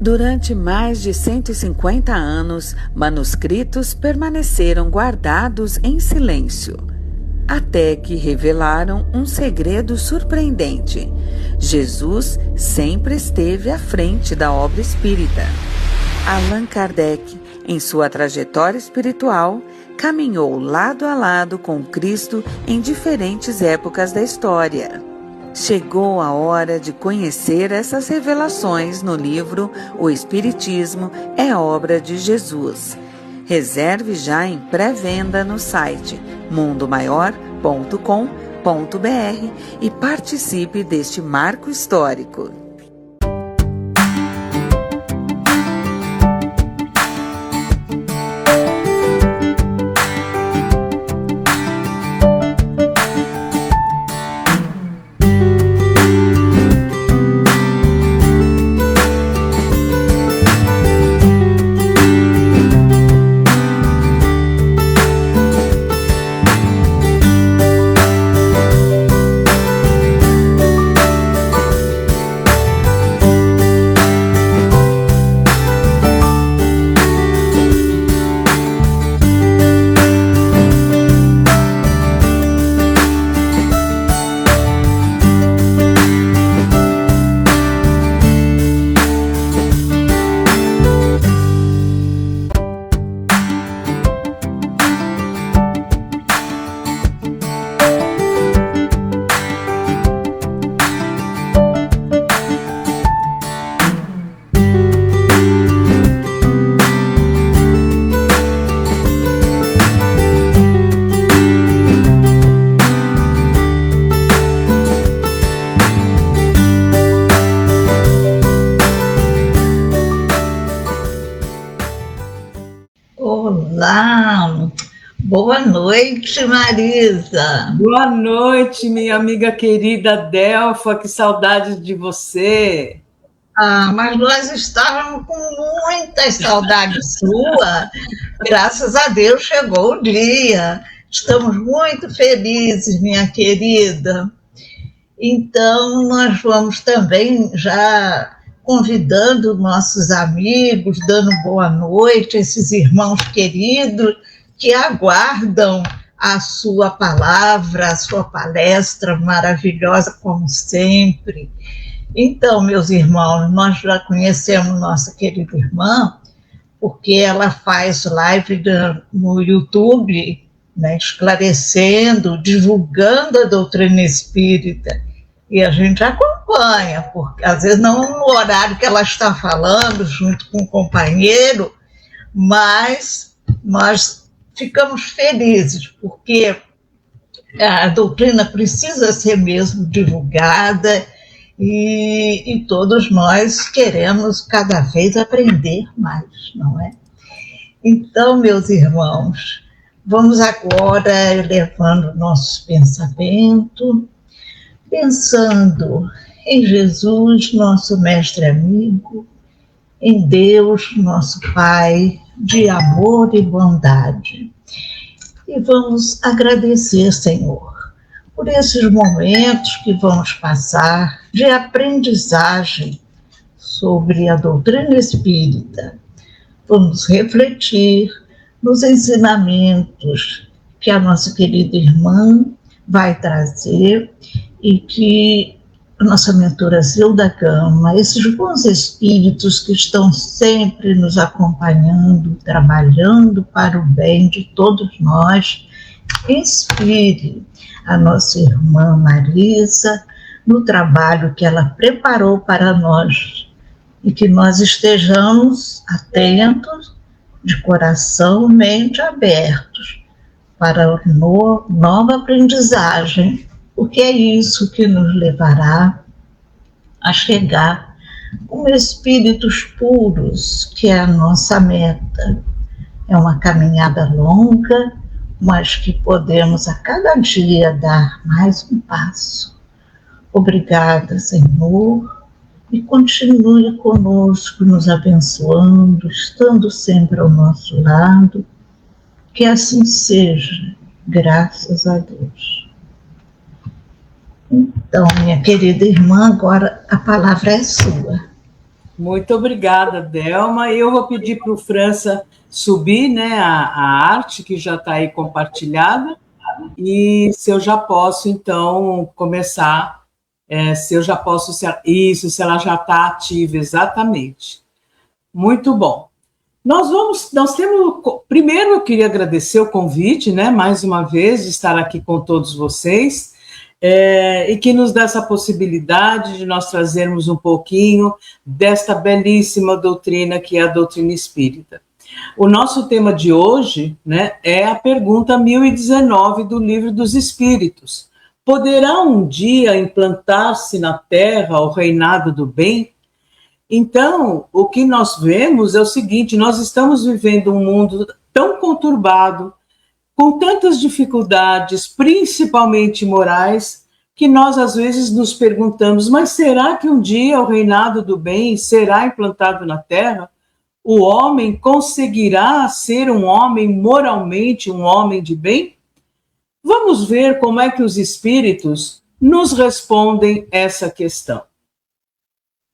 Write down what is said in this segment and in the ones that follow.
Durante mais de 150 anos, manuscritos permaneceram guardados em silêncio, até que revelaram um segredo surpreendente. Jesus sempre esteve à frente da obra espírita. Allan Kardec, em sua trajetória espiritual, caminhou lado a lado com Cristo em diferentes épocas da história. Chegou a hora de conhecer essas revelações no livro O Espiritismo é Obra de Jesus. Reserve já em pré-venda no site mundomaior.com.br e participe deste marco histórico. Olá, boa noite, Marisa. Boa noite, minha amiga querida Delfa, que saudade de você. Mas nós estávamos com muita saudade sua. Graças a Deus chegou o dia. Estamos muito felizes, minha querida. Então, nós vamos também já convidando nossos amigos, dando boa noite a esses irmãos queridos que aguardam a sua palavra, a sua palestra maravilhosa, como sempre. Então, meus irmãos, nós já conhecemos nossa querida irmã, porque ela faz live no YouTube, né, esclarecendo, divulgando a doutrina espírita. E a gente acompanha, porque às vezes não no horário que ela está falando, junto com o companheiro, mas nós ficamos felizes, porque a doutrina precisa ser mesmo divulgada e todos nós queremos cada vez aprender mais, não é? Então, meus irmãos, vamos agora elevando nossos pensamentos, pensando em Jesus, nosso mestre amigo, em Deus, nosso Pai, de amor e bondade. E vamos agradecer, Senhor, por esses momentos que vamos passar de aprendizagem sobre a doutrina espírita. Vamos refletir nos ensinamentos que a nossa querida irmã vai trazer e que a nossa mentora Zilda Gama, esses bons espíritos que estão sempre nos acompanhando, trabalhando para o bem de todos nós, inspire a nossa irmã Marisa no trabalho que ela preparou para nós e que nós estejamos atentos, de coração, mente abertos para a nova aprendizagem, porque é isso que nos levará a chegar como espíritos puros, que é a nossa meta. É uma caminhada longa, mas que podemos a cada dia dar mais um passo. Obrigada, Senhor, e continue conosco, nos abençoando, estando sempre ao nosso lado. Que assim seja, graças a Deus. Então, minha querida irmã, agora a palavra é sua. Muito obrigada, Delma. Eu vou pedir para o França subir, né, a arte que já está aí compartilhada, e se eu já posso, então, começar, se eu já posso, se ela já está ativa, exatamente. Muito bom. Nós temos, primeiro eu queria agradecer o convite, né, mais uma vez, de estar aqui com todos vocês, e que nos dá essa possibilidade de nós trazermos um pouquinho desta belíssima doutrina que é a doutrina espírita. O nosso tema de hoje, né, é a pergunta 1019 do Livro dos Espíritos. Poderá um dia implantar-se na Terra o reinado do bem? Então, o que nós vemos é o seguinte: nós estamos vivendo um mundo tão conturbado, com tantas dificuldades, principalmente morais, que nós às vezes nos perguntamos, mas será que um dia o reinado do bem será implantado na Terra? O homem conseguirá ser um homem moralmente, um homem de bem? Vamos ver como é que os espíritos nos respondem essa questão.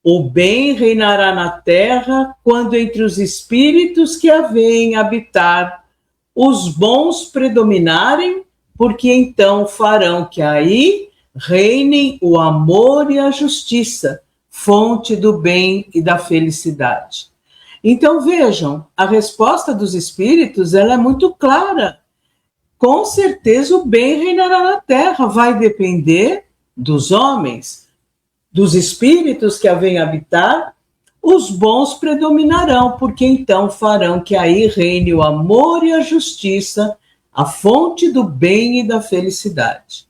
O bem reinará na Terra quando entre os espíritos que a veem habitar os bons predominarem, porque então farão que aí reinem o amor e a justiça, fonte do bem e da felicidade. Então vejam, a resposta dos espíritos ela é muito clara. Com certeza o bem reinará na Terra, vai depender dos homens, dos espíritos que a vêm habitar. Os bons predominarão, porque então farão que aí reine o amor e a justiça, a fonte do bem e da felicidade.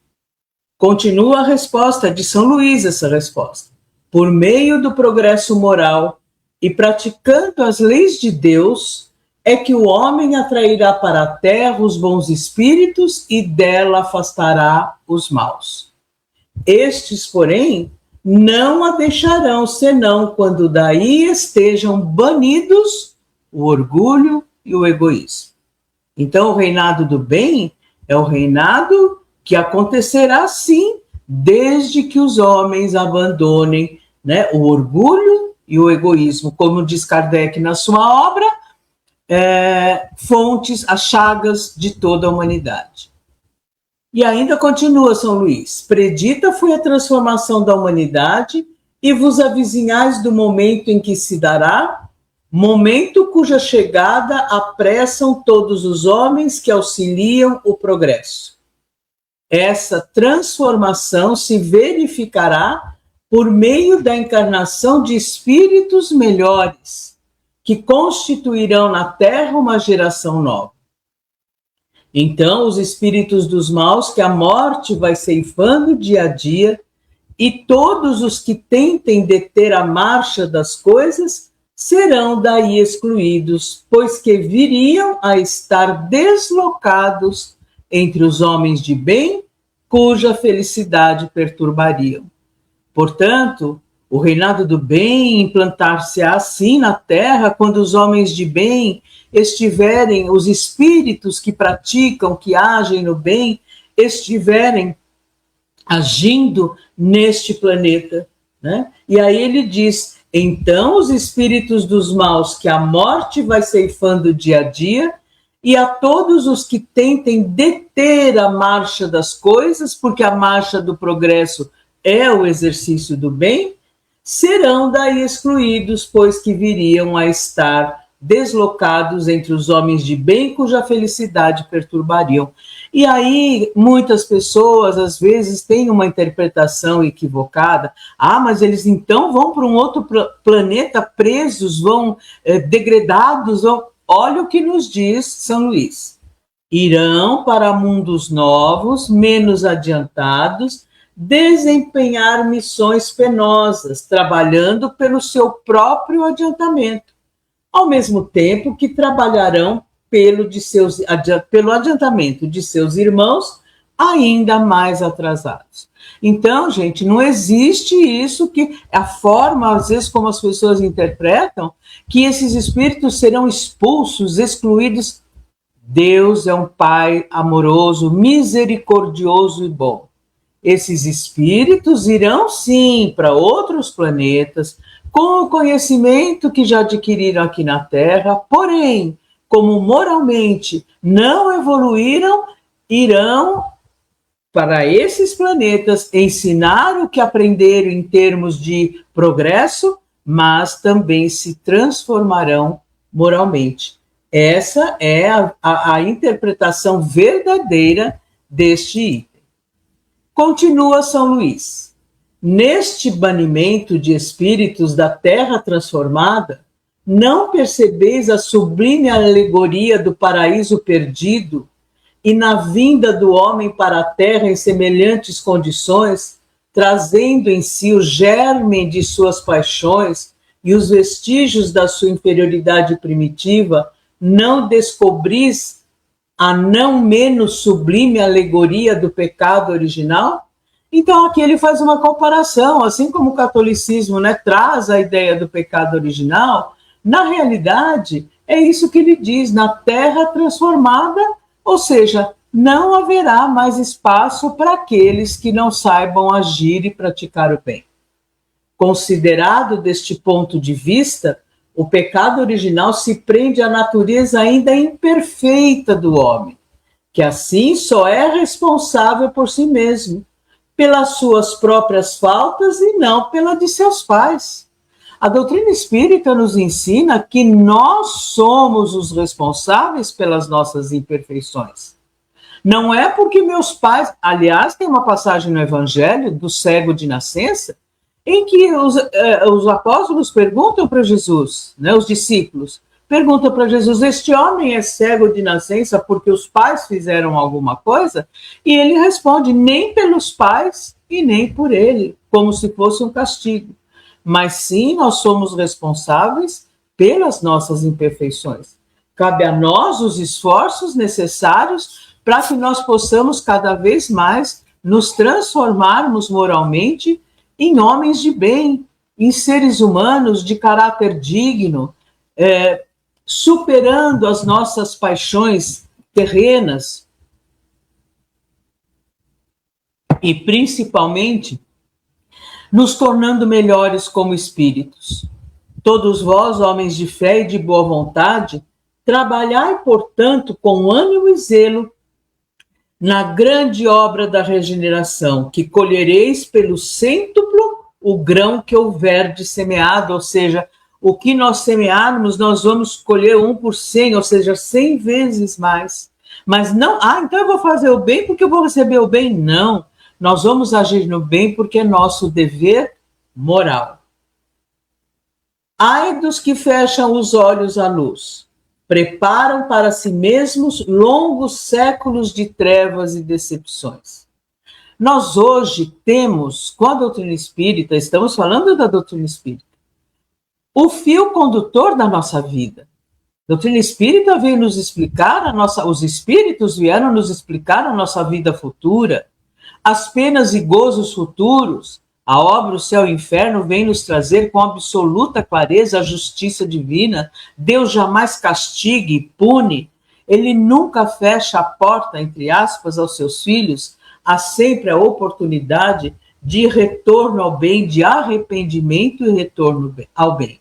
Continua a resposta de São Luís, essa resposta. Por meio do progresso moral e praticando as leis de Deus, é que o homem atrairá para a terra os bons espíritos e dela afastará os maus. Estes, porém, não a deixarão, senão quando daí estejam banidos o orgulho e o egoísmo. Então, o reinado do bem é o reinado que acontecerá, sim, desde que os homens abandonem, né, o orgulho e o egoísmo. Como diz Kardec na sua obra, fontes, as chagas de toda a humanidade. E ainda continua São Luís: predita foi a transformação da humanidade e vos avizinhais do momento em que se dará, momento cuja chegada apressam todos os homens que auxiliam o progresso. Essa transformação se verificará por meio da encarnação de espíritos melhores, que constituirão na Terra uma geração nova. Então, os espíritos dos maus que a morte vai ceifando dia a dia, e todos os que tentem deter a marcha das coisas, serão daí excluídos, pois que viriam a estar deslocados entre os homens de bem, cuja felicidade perturbariam. Portanto, o reinado do bem implantar-se-á assim na terra quando os homens de bem estiverem, os espíritos que praticam, que agem no bem, estiverem agindo neste planeta, né? E aí ele diz: então os espíritos dos maus que a morte vai ceifando dia a dia, e a todos os que tentem deter a marcha das coisas, porque a marcha do progresso é o exercício do bem, serão daí excluídos, pois que viriam a estar deslocados entre os homens de bem, cuja felicidade perturbariam. E aí muitas pessoas às vezes têm uma interpretação equivocada: mas eles então vão para um outro planeta presos, vão degradados, vão... Olha o que nos diz São Luís: irão para mundos novos, menos adiantados, desempenhar missões penosas, trabalhando pelo seu próprio adiantamento, ao mesmo tempo que trabalharão pelo adiantamento de seus irmãos ainda mais atrasados. Então, gente, não existe isso, que a forma, às vezes, como as pessoas interpretam, que esses espíritos serão expulsos, excluídos. Deus é um Pai amoroso, misericordioso e bom. Esses espíritos irão, sim, para outros planetas, com o conhecimento que já adquiriram aqui na Terra, porém, como moralmente não evoluíram, irão para esses planetas ensinar o que aprenderam em termos de progresso, mas também se transformarão moralmente. Essa é a interpretação verdadeira deste item. Continua São Luís. Neste banimento de espíritos da terra transformada, não percebeis a sublime alegoria do paraíso perdido e na vinda do homem para a terra em semelhantes condições, trazendo em si o germe de suas paixões e os vestígios da sua inferioridade primitiva, não descobris a não menos sublime alegoria do pecado original? Então aqui ele faz uma comparação, assim como o catolicismo, né, traz a ideia do pecado original, na realidade é isso que ele diz, na terra transformada, ou seja, não haverá mais espaço para aqueles que não saibam agir e praticar o bem. Considerado deste ponto de vista, o pecado original se prende à natureza ainda imperfeita do homem, que assim só é responsável por si mesmo, pelas suas próprias faltas e não pela de seus pais. A doutrina espírita nos ensina que nós somos os responsáveis pelas nossas imperfeições. Não é porque meus pais... Aliás, tem uma passagem no Evangelho do cego de nascença, em que os apóstolos perguntam para Jesus, né, os discípulos, perguntam para Jesus, este homem é cego de nascença porque os pais fizeram alguma coisa? E ele responde, nem pelos pais e nem por ele, como se fosse um castigo. Mas sim, nós somos responsáveis pelas nossas imperfeições. Cabe a nós os esforços necessários para que nós possamos cada vez mais nos transformarmos moralmente em homens de bem, em seres humanos de caráter digno, superando as nossas paixões terrenas e, principalmente, nos tornando melhores como espíritos. Todos vós, homens de fé e de boa vontade, trabalhai, portanto, com ânimo e zelo na grande obra da regeneração, que colhereis pelo cêntuplo o grão que houverdes semeado, ou seja, o que nós semearmos, nós vamos colher 1 por 100, ou seja, 100 vezes mais. Mas não, então eu vou fazer o bem porque eu vou receber o bem. Não, nós vamos agir no bem porque é nosso dever moral. Ai dos que fecham os olhos à luz, preparam para si mesmos longos séculos de trevas e decepções. Nós hoje temos, com a doutrina espírita, estamos falando da doutrina espírita, o fio condutor da nossa vida. A doutrina espírita veio nos explicar, os espíritos vieram nos explicar a nossa vida futura, as penas e gozos futuros. A obra O Céu e o Inferno vem nos trazer com absoluta clareza a justiça divina. Deus jamais castiga e pune. Ele nunca fecha a porta, entre aspas, aos seus filhos. Há sempre a oportunidade de retorno ao bem, de arrependimento e retorno ao bem.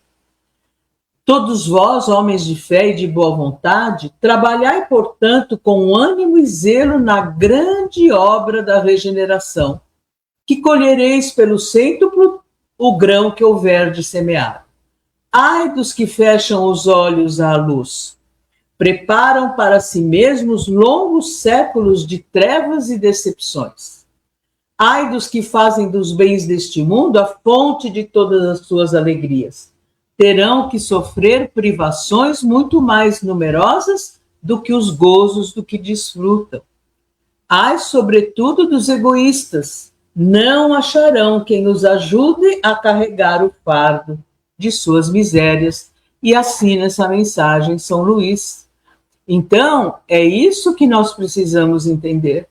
Todos vós, homens de fé e de boa vontade, trabalhai, portanto, com ânimo e zelo na grande obra da regeneração, que colhereis pelo cêntuplo o grão que houverdes semeado. Ai dos que fecham os olhos à luz, preparam para si mesmos longos séculos de trevas e decepções. Ai dos que fazem dos bens deste mundo a fonte de todas as suas alegrias. Terão que sofrer privações muito mais numerosas do que os gozos do que desfrutam. Ai, sobretudo, dos egoístas, não acharão quem os ajude a carregar o fardo de suas misérias. E assina essa mensagem São Luís. Então, é isso que nós precisamos entender.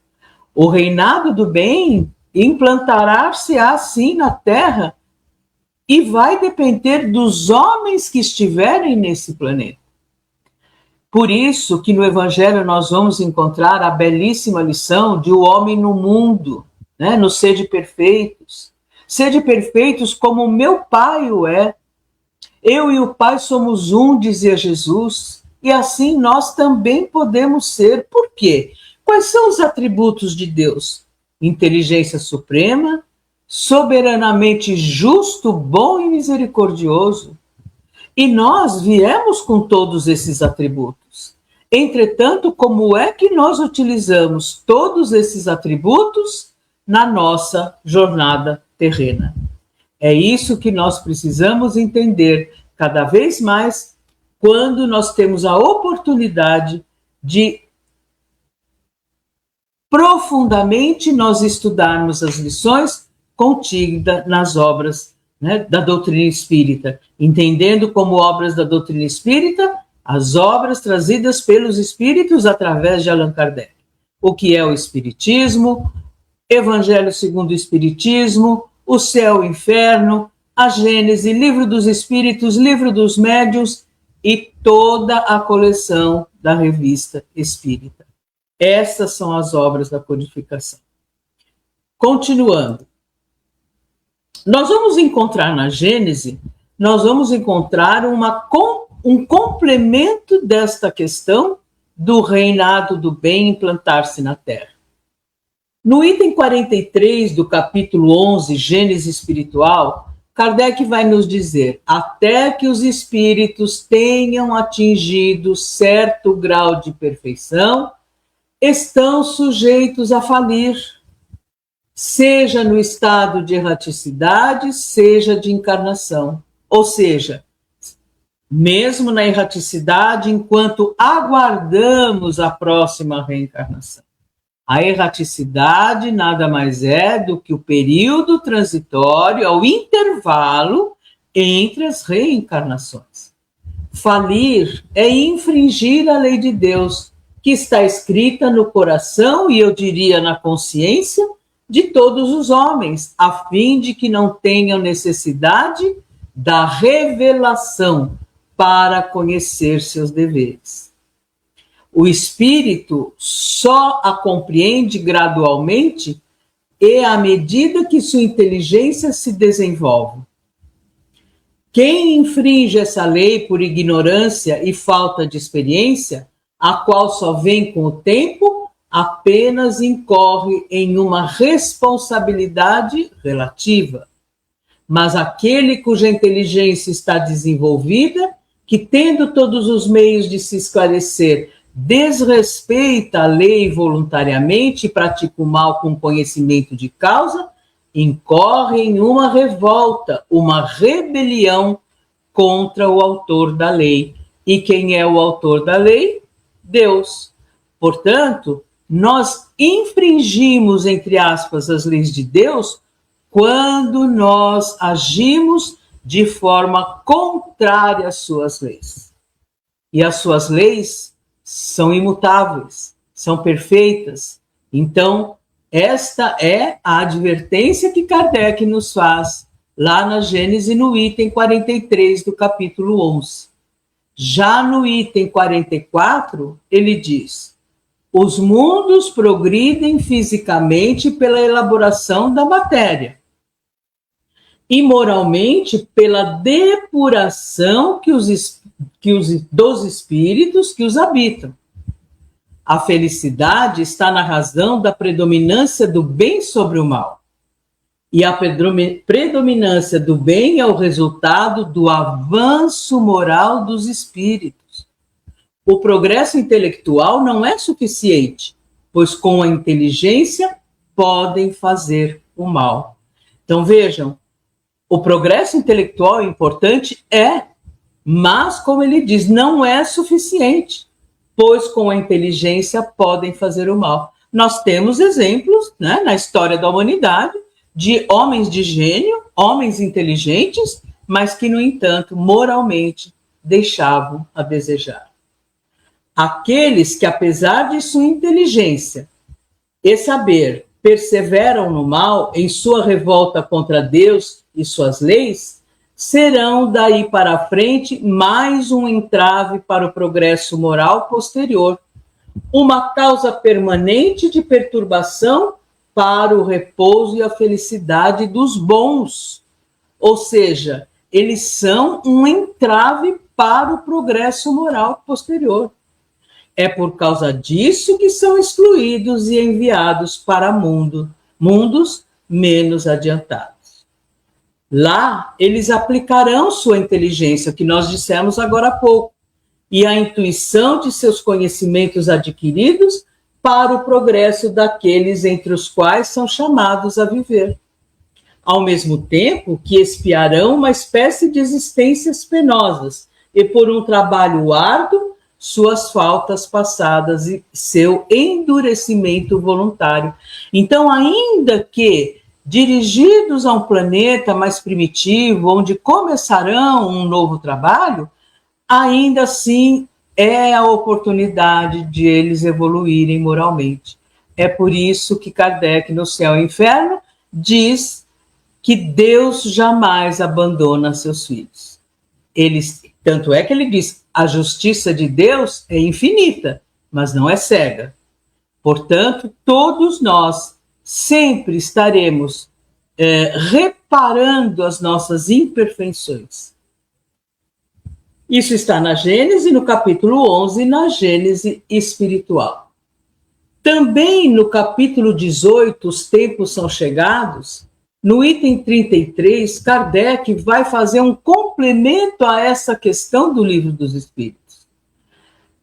O reinado do bem implantará-se-á assim na Terra e vai depender dos homens que estiverem nesse planeta. Por isso que no Evangelho nós vamos encontrar a belíssima lição de o homem no mundo, né? No sede perfeitos. Sede perfeitos como o meu Pai o é. Eu e o Pai somos um, dizia Jesus, e assim nós também podemos ser. Por quê? Quais são os atributos de Deus? Inteligência suprema, soberanamente justo, bom e misericordioso. E nós viemos com todos esses atributos. Entretanto, como é que nós utilizamos todos esses atributos na nossa jornada terrena? É isso que nós precisamos entender cada vez mais quando nós temos a oportunidade de profundamente nós estudarmos as lições contidas nas obras, né, da doutrina espírita, entendendo como obras da doutrina espírita as obras trazidas pelos espíritos através de Allan Kardec. O que é o espiritismo, Evangelho segundo o Espiritismo, o céu e o inferno, a Gênese, Livro dos Espíritos, Livro dos Médiuns e toda a coleção da Revista Espírita. Essas são as obras da codificação. Continuando. Nós vamos encontrar na Gênese, nós vamos encontrar um complemento desta questão do reinado do bem implantar-se na Terra. No item 43 do capítulo 11, Gênese Espiritual, Kardec vai nos dizer: até que os espíritos tenham atingido certo grau de perfeição, estão sujeitos a falir, seja no estado de erraticidade, seja de encarnação. Ou seja, mesmo na erraticidade, enquanto aguardamos a próxima reencarnação. A erraticidade nada mais é do que o período transitório, o intervalo entre as reencarnações. Falir é infringir a lei de Deus, que está escrita no coração e eu diria na consciência de todos os homens, a fim de que não tenham necessidade da revelação para conhecer seus deveres. O espírito só a compreende gradualmente e à medida que sua inteligência se desenvolve. Quem infringe essa lei por ignorância e falta de experiência, a qual só vem com o tempo, apenas incorre em uma responsabilidade relativa. Mas aquele cuja inteligência está desenvolvida, que tendo todos os meios de se esclarecer, desrespeita a lei voluntariamente e pratica o mal com conhecimento de causa, incorre em uma revolta, uma rebelião contra o autor da lei. E quem é o autor da lei? Deus. Portanto, nós infringimos, entre aspas, as leis de Deus quando nós agimos de forma contrária às suas leis. E as suas leis são imutáveis, são perfeitas. Então, esta é a advertência que Kardec nos faz lá na Gênese, no item 43 do capítulo 11. Já no item 44, ele diz: os mundos progridem fisicamente pela elaboração da matéria e moralmente pela depuração dos espíritos que os habitam. A felicidade está na razão da predominância do bem sobre o mal. E a predominância do bem é o resultado do avanço moral dos espíritos. O progresso intelectual não é suficiente, pois com a inteligência podem fazer o mal. Então vejam, o progresso intelectual é importante, mas, como ele diz, não é suficiente, pois com a inteligência podem fazer o mal. Nós temos exemplos, né, na história da humanidade de homens de gênio, homens inteligentes, mas que, no entanto, moralmente deixavam a desejar. Aqueles que, apesar de sua inteligência e saber, perseveram no mal em sua revolta contra Deus e suas leis, serão daí para frente mais um entrave para o progresso moral posterior, uma causa permanente de perturbação para o repouso e a felicidade dos bons. Ou seja, eles são um entrave para o progresso moral posterior. É por causa disso que são excluídos e enviados para mundos menos adiantados. Lá, eles aplicarão sua inteligência, que nós dissemos agora há pouco, e a intuição de seus conhecimentos adquiridos para o progresso daqueles entre os quais são chamados a viver. Ao mesmo tempo que expiarão uma espécie de existências penosas e por um trabalho árduo suas faltas passadas e seu endurecimento voluntário. Então, ainda que dirigidos a um planeta mais primitivo, onde começarão um novo trabalho, ainda assim é a oportunidade de eles evoluírem moralmente. É por isso que Kardec, no Céu e Inferno, diz que Deus jamais abandona seus filhos. Tanto é que ele diz, a justiça de Deus é infinita, mas não é cega. Portanto, todos nós sempre estaremos reparando as nossas imperfeições. Isso está na Gênese, no capítulo 11, na Gênese espiritual. Também no capítulo 18, Os Tempos São Chegados, no item 33, Kardec vai fazer um complemento a essa questão do Livro dos Espíritos.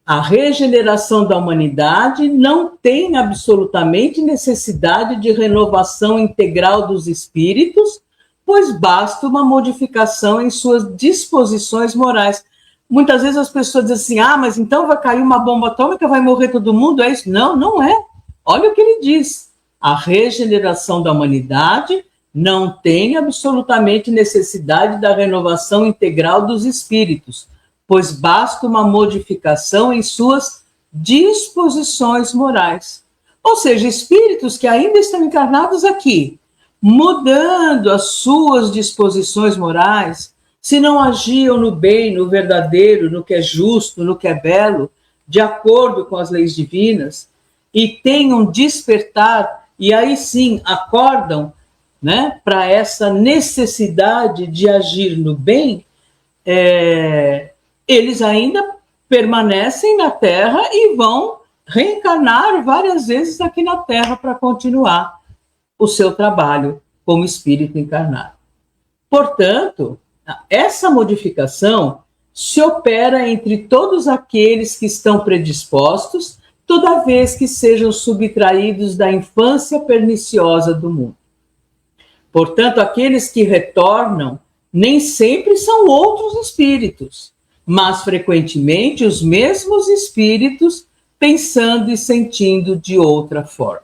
A regeneração da humanidade não tem absolutamente necessidade de renovação integral dos espíritos, pois basta uma modificação em suas disposições morais. Muitas vezes as pessoas dizem assim, mas então vai cair uma bomba atômica, vai morrer todo mundo, é isso? Não, não é. Olha o que ele diz. A regeneração da humanidade não tem absolutamente necessidade da renovação integral dos espíritos, pois basta uma modificação em suas disposições morais. Ou seja, espíritos que ainda estão encarnados aqui, mudando as suas disposições morais, se não agiam no bem, no verdadeiro, no que é justo, no que é belo, de acordo com as leis divinas, e tenham despertar, e aí sim acordam, né, para essa necessidade de agir no bem, eles ainda permanecem na Terra e vão reencarnar várias vezes aqui na Terra para continuar o seu trabalho como espírito encarnado. Portanto, essa modificação se opera entre todos aqueles que estão predispostos, toda vez que sejam subtraídos da infância perniciosa do mundo. Portanto, aqueles que retornam nem sempre são outros espíritos, mas frequentemente os mesmos espíritos pensando e sentindo de outra forma.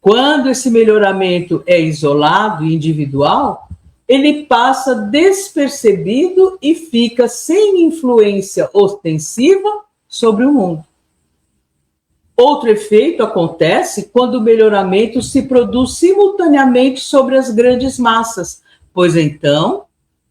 Quando esse melhoramento é isolado e individual, ele passa despercebido e fica sem influência ostensiva sobre o mundo. Outro efeito acontece quando o melhoramento se produz simultaneamente sobre as grandes massas, pois então,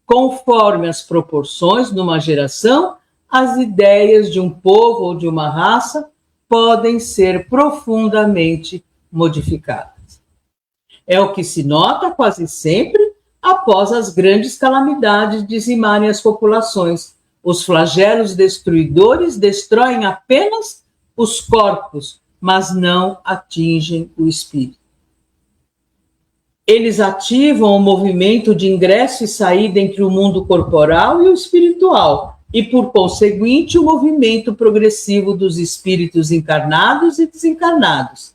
conforme as proporções numa geração, as ideias de um povo ou de uma raça podem ser profundamente modificadas. É o que se nota quase sempre após as grandes calamidades dizimarem as populações. Os flagelos destruidores destroem apenas os corpos, mas não atingem o espírito. Eles ativam o movimento de ingresso e saída entre o mundo corporal e o espiritual, e, por conseguinte, o movimento progressivo dos espíritos encarnados e desencarnados.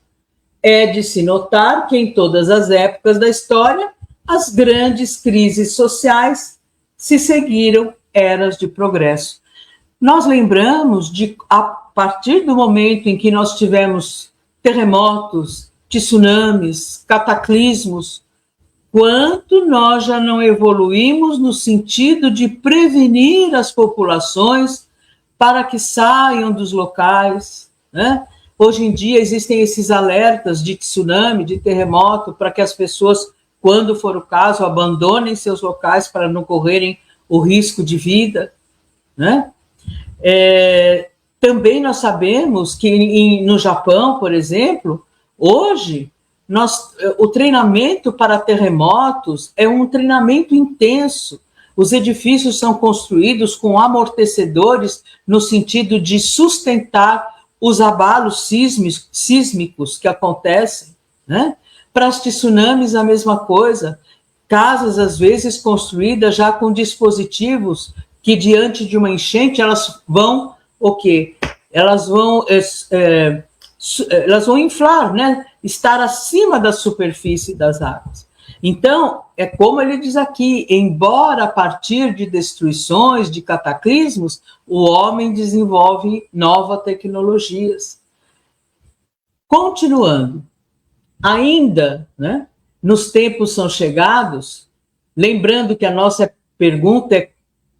É de se notar que, em todas as épocas da história, as grandes crises sociais se seguiram eras de progresso. Nós lembramos de, a partir do momento em que nós tivemos terremotos, tsunamis, cataclismos, quanto nós já não evoluímos no sentido de prevenir as populações para que saiam dos locais, né? Hoje em dia existem esses alertas de tsunami, de terremoto, para que as pessoas, quando for o caso, abandonem seus locais para não correrem o risco de vida, né? Também nós sabemos que no Japão, por exemplo, hoje, o treinamento para terremotos é um treinamento intenso, Os edifícios são construídos com amortecedores no sentido de sustentar os abalos sísmicos que acontecem, né? Para os tsunamis, a mesma coisa. Casas, às vezes, construídas já com dispositivos que, diante de uma enchente, elas vão o quê? Elas vão inflar, né? Estar acima da superfície das águas. Então, é como ele diz aqui, embora a partir de destruições, de cataclismos, o homem desenvolve novas tecnologias. Continuando, ainda, né, nos tempos são chegados, lembrando que a nossa pergunta é: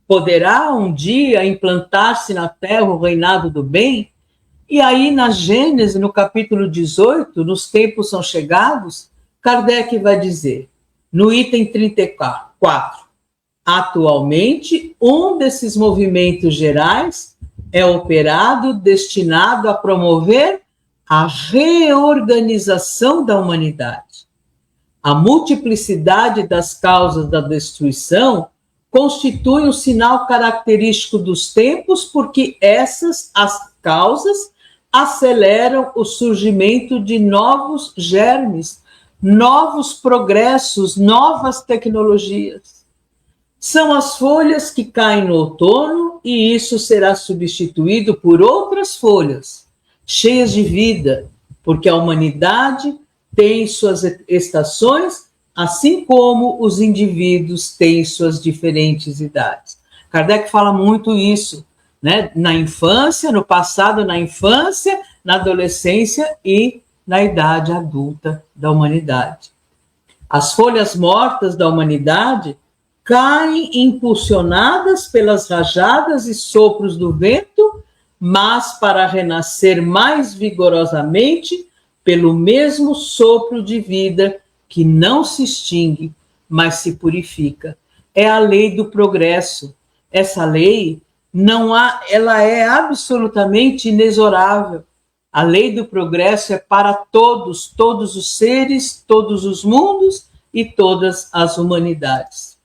poderá um dia implantar-se na Terra o reinado do bem? E aí, na Gênesis, no capítulo 18, nos tempos são chegados, Kardec vai dizer, no item 34, atualmente, um desses movimentos gerais é operado destinado a promover a reorganização da humanidade. A multiplicidade das causas da destruição constitui um sinal característico dos tempos, porque essas, as causas, aceleram o surgimento de novos germes, novos progressos, novas tecnologias. São as folhas que caem no outono e isso será substituído por outras folhas, cheias de vida, porque a humanidade tem suas estações, assim como os indivíduos têm suas diferentes idades. Kardec fala muito isso, né? Na infância, no passado, na infância, na adolescência e na idade adulta da humanidade. As folhas mortas da humanidade caem impulsionadas pelas rajadas e sopros do vento, mas para renascer mais vigorosamente pelo mesmo sopro de vida que não se extingue, mas se purifica. É a lei do progresso. Essa lei ela é absolutamente inexorável. A lei do progresso é para todos os seres, todos os mundos e todas as humanidades.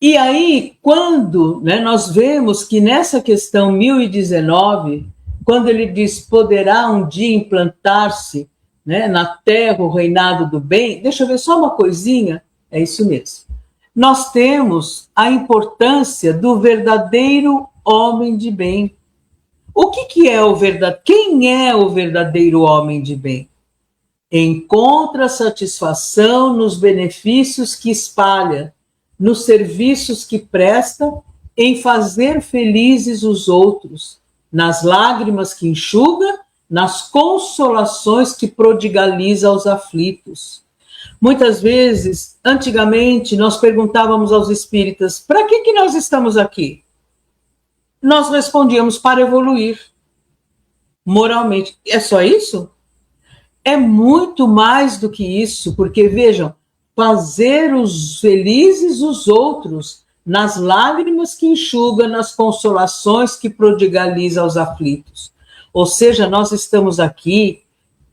E aí, quando, né, nós vemos que nessa questão 1019, quando ele diz, poderá um dia implantar-se, né, na Terra o reinado do bem, deixa eu ver só uma coisinha, é isso mesmo. Nós temos a importância do verdadeiro homem de bem. O que é o verdadeiro? Quem é o verdadeiro homem de bem? Encontra satisfação nos benefícios que espalha, nos serviços que presta, em fazer felizes os outros, nas lágrimas que enxuga, nas consolações que prodigaliza aos aflitos. Muitas vezes, antigamente, nós perguntávamos aos espíritas, para que nós estamos aqui? Nós respondíamos, para evoluir moralmente. É só isso? É muito mais do que isso, porque, vejam, fazer os felizes os outros, nas lágrimas que enxuga, nas consolações que prodigaliza aos aflitos. Ou seja, nós estamos aqui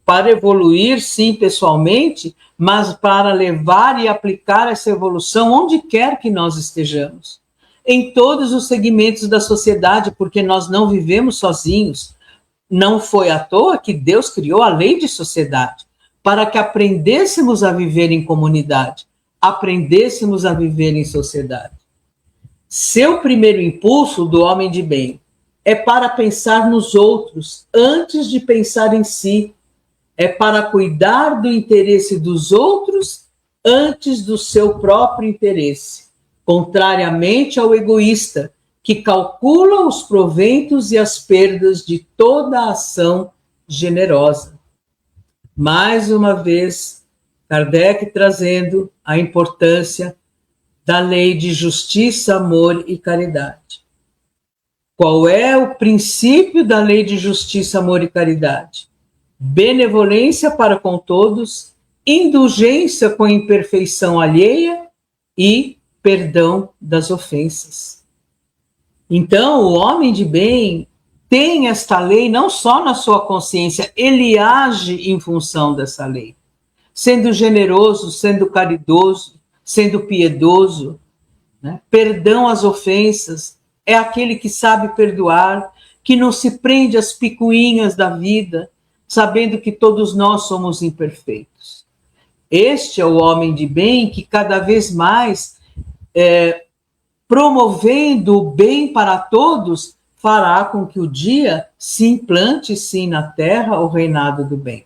para evoluir, sim, pessoalmente, mas para levar e aplicar essa evolução onde quer que nós estejamos. Em todos os segmentos da sociedade, porque nós não vivemos sozinhos. Não foi à toa que Deus criou a lei de sociedade, para que aprendêssemos a viver em comunidade, aprendêssemos a viver em sociedade. Seu primeiro impulso do homem de bem é para pensar nos outros antes de pensar em si, é para cuidar do interesse dos outros antes do seu próprio interesse, contrariamente ao egoísta, que calcula os proventos e as perdas de toda a ação generosa. Mais uma vez, Kardec trazendo a importância da lei de justiça, amor e caridade. Qual é o princípio da lei de justiça, amor e caridade? Benevolência para com todos, indulgência com a imperfeição alheia e perdão das ofensas. Então, o homem de bem tem esta lei não só na sua consciência, ele age em função dessa lei, sendo generoso, sendo caridoso, sendo piedoso, né? Perdão às ofensas, é aquele que sabe perdoar, que não se prende às picuinhas da vida, sabendo que todos nós somos imperfeitos. Este é o homem de bem que cada vez mais, promovendo o bem para todos, fará com que o dia se implante, sim, na terra o reinado do bem.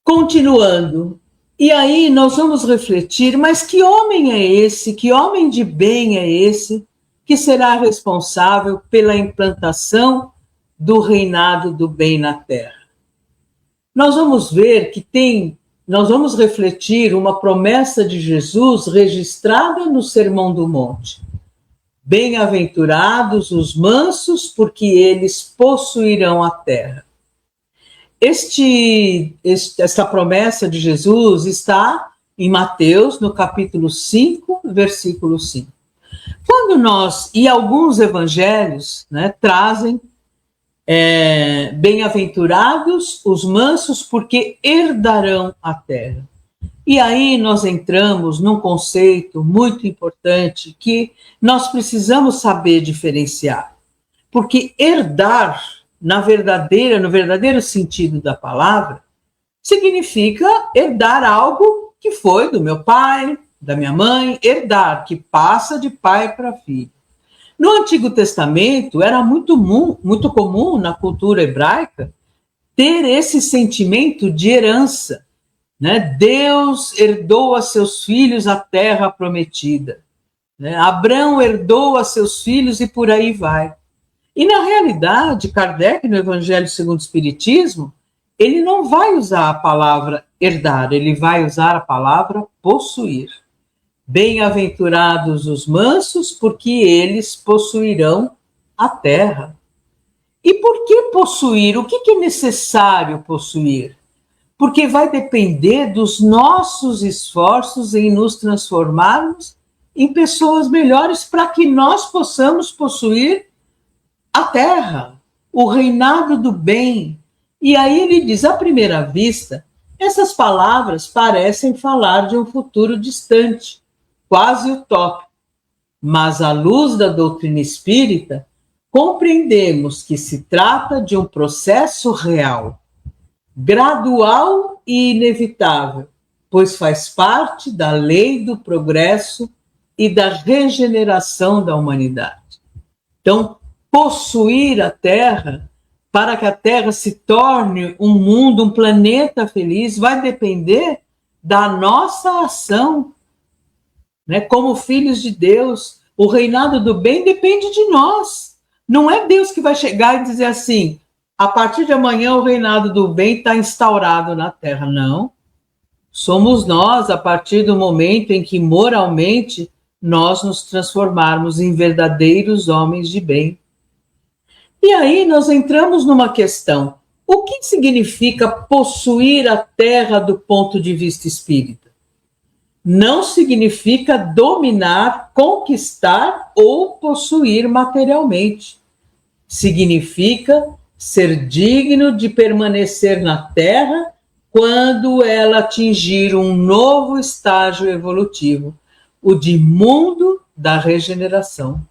Continuando, e aí nós vamos refletir, mas que homem é esse, que homem de bem é esse, que será responsável pela implantação do reinado do bem na terra? Nós vamos ver que nós vamos refletir uma promessa de Jesus registrada no Sermão do Monte. Bem-aventurados os mansos, porque eles possuirão a terra. Esta promessa de Jesus está em Mateus, no capítulo 5, versículo 5. E alguns evangelhos, né, trazem bem-aventurados os mansos, porque herdarão a terra. E aí nós entramos num conceito muito importante que nós precisamos saber diferenciar. Porque herdar, no verdadeiro sentido da palavra, significa herdar algo que foi do meu pai, da minha mãe, herdar, que passa de pai para filho. No Antigo Testamento, era muito comum na cultura hebraica ter esse sentimento de herança, né? Deus herdou a seus filhos a terra prometida, né? Abraão herdou a seus filhos e por aí vai. E na realidade, Kardec, no Evangelho segundo o Espiritismo, ele não vai usar a palavra herdar, ele vai usar a palavra possuir. Bem-aventurados os mansos, porque eles possuirão a terra. E por que possuir? O que é necessário possuir? Porque vai depender dos nossos esforços em nos transformarmos em pessoas melhores para que nós possamos possuir a terra, o reinado do bem. E aí ele diz, à primeira vista, essas palavras parecem falar de um futuro distante, quase utópico, mas à luz da doutrina espírita, compreendemos que se trata de um processo real, gradual e inevitável, pois faz parte da lei do progresso e da regeneração da humanidade. Então, possuir a Terra, para que a Terra se torne um mundo, um planeta feliz, vai depender da nossa ação, né? Como filhos de Deus. O reinado do bem depende de nós. Não é Deus que vai chegar e dizer assim, a partir de amanhã o reinado do bem está instaurado na Terra. Não. Somos nós, a partir do momento em que moralmente nós nos transformarmos em verdadeiros homens de bem. E aí nós entramos numa questão. O que significa possuir a terra do ponto de vista espírita? Não significa dominar, conquistar ou possuir materialmente. Significa ser digno de permanecer na terra quando ela atingir um novo estágio evolutivo, o de mundo da regeneração.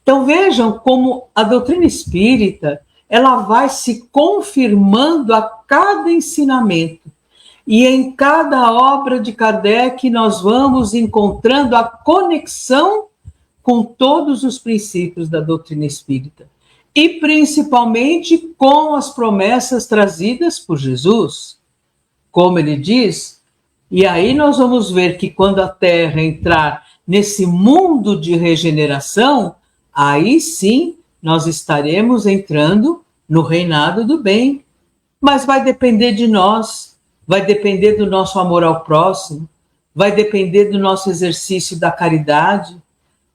Então vejam como a doutrina espírita ela vai se confirmando a cada ensinamento. E em cada obra de Kardec nós vamos encontrando a conexão com todos os princípios da doutrina espírita. E principalmente com as promessas trazidas por Jesus. Como ele diz, e aí nós vamos ver que quando a Terra entrar nesse mundo de regeneração, aí sim nós estaremos entrando no reinado do bem. Mas vai depender de nós, vai depender do nosso amor ao próximo, vai depender do nosso exercício da caridade,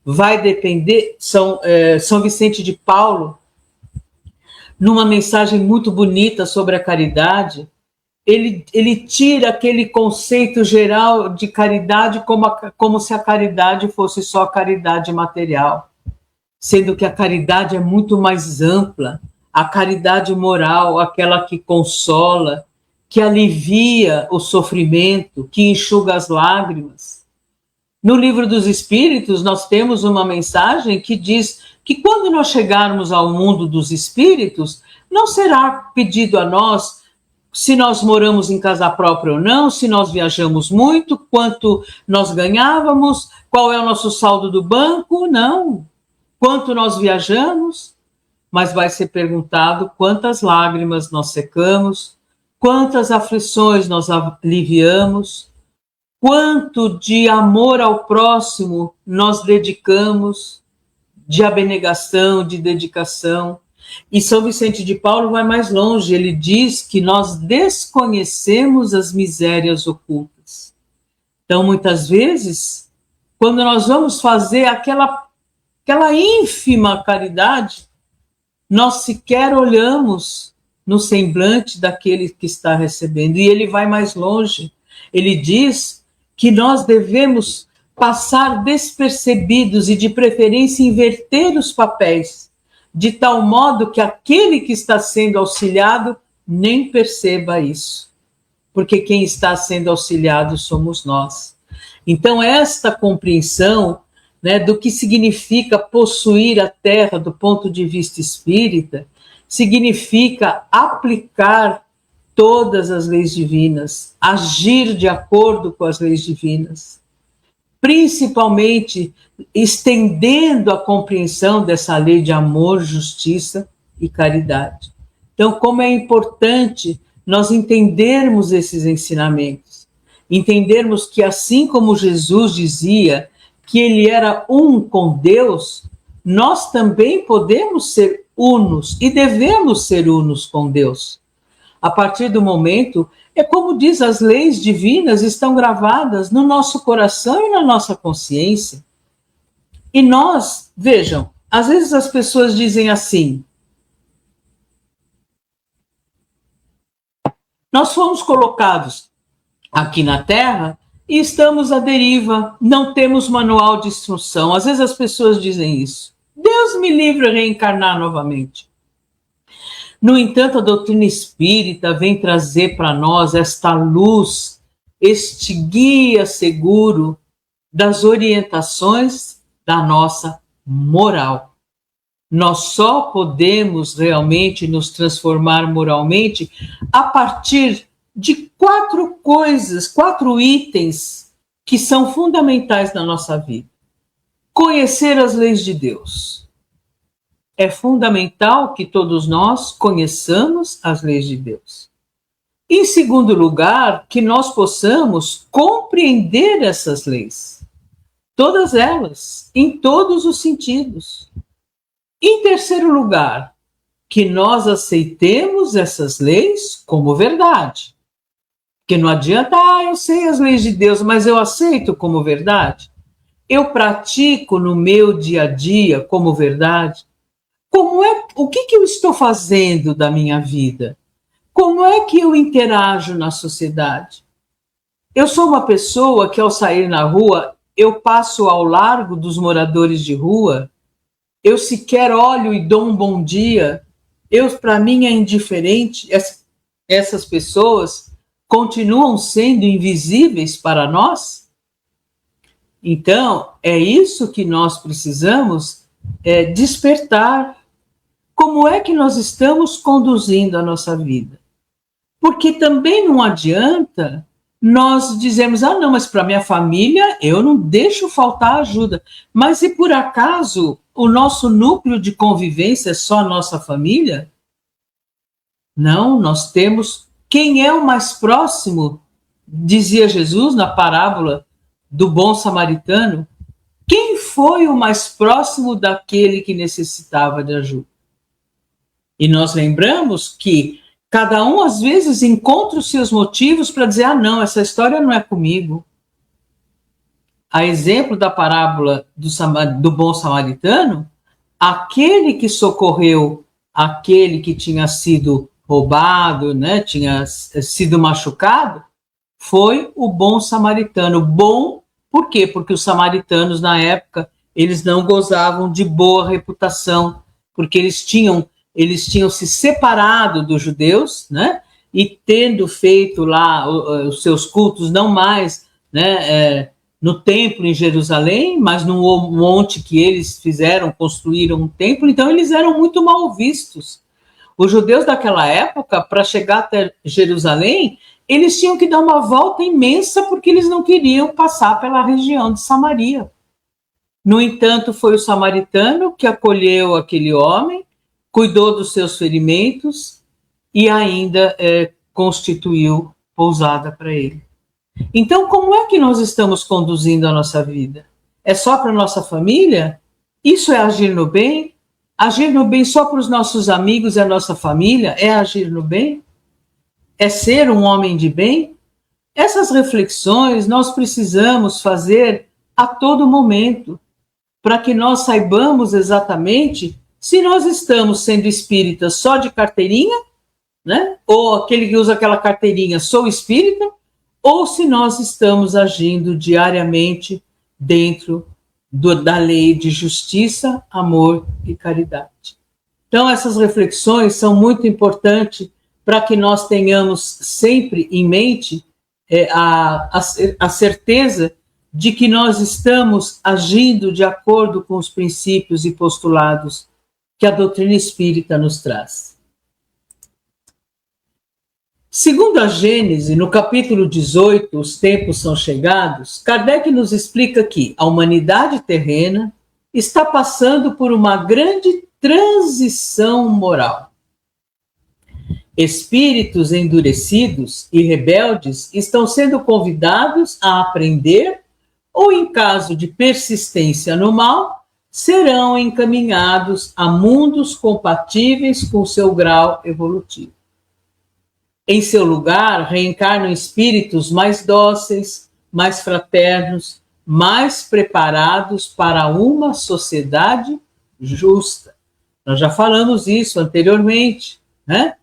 vai depender... São Vicente de Paulo, numa mensagem muito bonita sobre a caridade, ele tira aquele conceito geral de caridade como se a caridade fosse só caridade material, sendo que a caridade é muito mais ampla, a caridade moral, aquela que consola, que alivia o sofrimento, que enxuga as lágrimas. No Livro dos Espíritos, nós temos uma mensagem que diz que quando nós chegarmos ao mundo dos espíritos, não será pedido a nós se nós moramos em casa própria ou não, se nós viajamos muito, quanto nós ganhávamos, qual é o nosso saldo do banco, não. Quanto nós viajamos, mas vai ser perguntado quantas lágrimas nós secamos, quantas aflições nós aliviamos, quanto de amor ao próximo nós dedicamos, de abnegação, de dedicação. E São Vicente de Paulo vai mais longe, ele diz que nós desconhecemos as misérias ocultas. Então, muitas vezes, quando nós vamos fazer aquela ínfima caridade, nós sequer olhamos no semblante daquele que está recebendo. E ele vai mais longe, ele diz que nós devemos passar despercebidos e, de preferência, inverter os papéis, de tal modo que aquele que está sendo auxiliado nem perceba isso, porque quem está sendo auxiliado somos nós. Então, esta compreensão, né, do que significa possuir a terra do ponto de vista espírita, significa aplicar todas as leis divinas, agir de acordo com as leis divinas, principalmente estendendo a compreensão dessa lei de amor, justiça e caridade. Então, como é importante nós entendermos esses ensinamentos, entendermos que, assim como Jesus dizia que ele era um com Deus, nós também podemos ser unos e devemos ser unos com Deus. A partir do momento, é como diz, as leis divinas estão gravadas no nosso coração e na nossa consciência. E nós, vejam, às vezes as pessoas dizem assim: nós fomos colocados aqui na Terra e estamos à deriva, não temos manual de instrução. Às vezes as pessoas dizem isso. Deus me livre a reencarnar novamente. No entanto, a doutrina espírita vem trazer para nós esta luz, este guia seguro das orientações da nossa moral. Nós só podemos realmente nos transformar moralmente a partir de 4 coisas, 4 itens que são fundamentais na nossa vida. Conhecer as leis de Deus. É fundamental que todos nós conheçamos as leis de Deus. Em segundo lugar, que nós possamos compreender essas leis. Todas elas, em todos os sentidos. Em terceiro lugar, que nós aceitemos essas leis como verdade. Porque não adianta, eu sei as leis de Deus, mas eu aceito como verdade. Eu pratico no meu dia a dia como verdade. O que eu estou fazendo da minha vida? Como é que eu interajo na sociedade? Eu sou uma pessoa que, ao sair na rua, eu passo ao largo dos moradores de rua, eu sequer olho e dou um bom dia, para mim é indiferente, essas pessoas continuam sendo invisíveis para nós? Então, é isso que nós precisamos despertar. Como é que nós estamos conduzindo a nossa vida? Porque também não adianta nós dizermos, não, mas para minha família eu não deixo faltar ajuda. Mas e por acaso o nosso núcleo de convivência é só a nossa família? Não, nós temos quem é o mais próximo, dizia Jesus na parábola do bom samaritano. Quem foi o mais próximo daquele que necessitava de ajuda? E nós lembramos que cada um, às vezes, encontra os seus motivos para dizer, não, essa história não é comigo. A exemplo da parábola do bom samaritano, aquele que socorreu aquele que tinha sido roubado, né, tinha sido machucado, foi o bom samaritano. Bom, por quê? Porque os samaritanos, na época, eles não gozavam de boa reputação, porque eles tinham se separado dos judeus, né? E tendo feito lá os seus cultos não mais, né, no templo em Jerusalém, mas no monte que eles fizeram, construíram um templo, então eles eram muito mal vistos. Os judeus daquela época, para chegar até Jerusalém, eles tinham que dar uma volta imensa porque eles não queriam passar pela região de Samaria. No entanto, foi o samaritano que acolheu aquele homem, cuidou dos seus ferimentos e ainda constituiu pousada para ele. Então, como é que nós estamos conduzindo a nossa vida? É só para a nossa família? Isso é agir no bem? Agir no bem só para os nossos amigos e a nossa família é agir no bem? É ser um homem de bem? Essas reflexões nós precisamos fazer a todo momento, para que nós saibamos exatamente se nós estamos sendo espíritas só de carteirinha, né? Ou aquele que usa aquela carteirinha, sou espírita, ou se nós estamos agindo diariamente dentro da lei de justiça, amor e caridade. Então, essas reflexões são muito importantes para que nós tenhamos sempre em mente a certeza de que nós estamos agindo de acordo com os princípios e postulados que a doutrina espírita nos traz. Segundo a Gênese, no capítulo 18, Os Tempos São Chegados, Kardec nos explica que a humanidade terrena está passando por uma grande transição moral. Espíritos endurecidos e rebeldes estão sendo convidados a aprender ou, em caso de persistência no mal, serão encaminhados a mundos compatíveis com seu grau evolutivo. Em seu lugar, reencarnam espíritos mais dóceis, mais fraternos, mais preparados para uma sociedade justa. Nós já falamos isso anteriormente, né?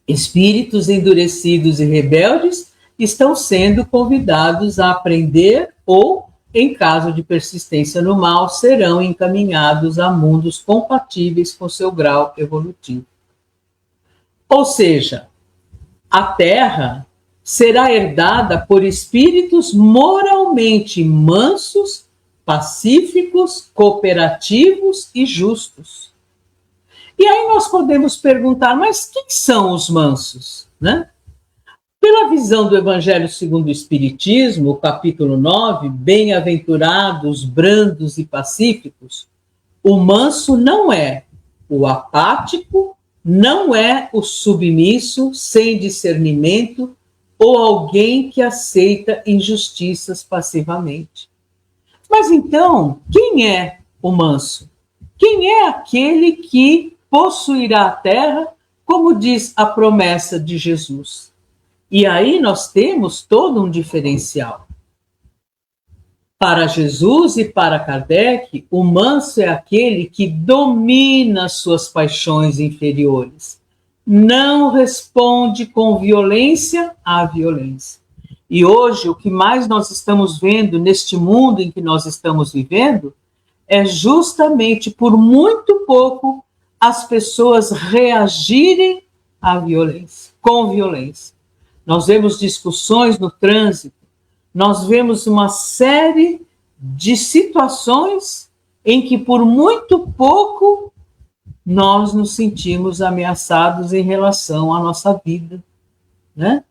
Espíritos endurecidos e rebeldes estão sendo convidados a aprender ou, em caso de persistência no mal, serão encaminhados a mundos compatíveis com seu grau evolutivo. Ou seja, a Terra será herdada por espíritos moralmente mansos, pacíficos, cooperativos e justos. E aí nós podemos perguntar, mas quem são os mansos, né? Pela visão do Evangelho segundo o Espiritismo, capítulo 9, bem-aventurados, brandos e pacíficos, o manso não é o apático, não é o submisso, sem discernimento, ou alguém que aceita injustiças passivamente. Mas então, quem é o manso? Quem é aquele que possuirá a terra, como diz a promessa de Jesus? E aí nós temos todo um diferencial. Para Jesus e para Kardec, o manso é aquele que domina suas paixões inferiores, não responde com violência à violência. E hoje, o que mais nós estamos vendo neste mundo em que nós estamos vivendo é justamente por muito pouco as pessoas reagirem à violência, com violência. Nós vemos discussões no trânsito, nós vemos uma série de situações em que, por muito pouco, nós nos sentimos ameaçados em relação à nossa vida, né?